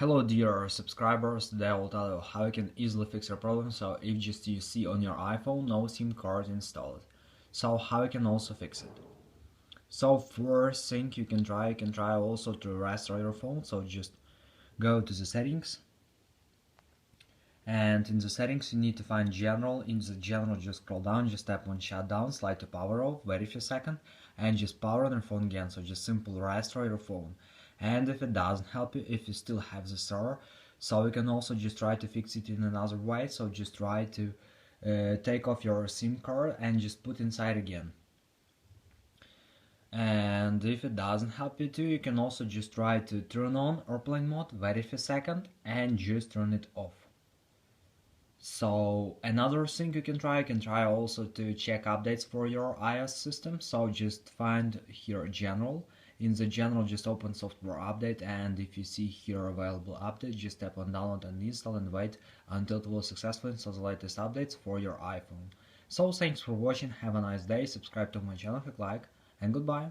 Hello dear subscribers, today I will tell you how you can easily fix your problem. So if just you see on your iPhone no SIM card installed, so how you can also fix it. So first thing you can try also to restore your phone. So just go to the settings, and in the settings you need to find general. In the general, just scroll down, just tap on shutdown, slide to power off, wait a few seconds, and just power on your phone again. So just simple restore your phone. And if it doesn't help you, if you still have the error, so you can also just try to fix it in another way. So just try to take off your SIM card and just put inside again. And if it doesn't help you too, you can also just try to turn on airplane mode, wait a few seconds, and just turn it off. So another thing you can try also to check updates for your iOS system. So just find here general. In the general, just open software update, and if you see here available update, just tap on download and install and wait until it will successfully install the latest updates for your iPhone. So thanks for watching, have a nice day, subscribe to my channel, click like, and goodbye.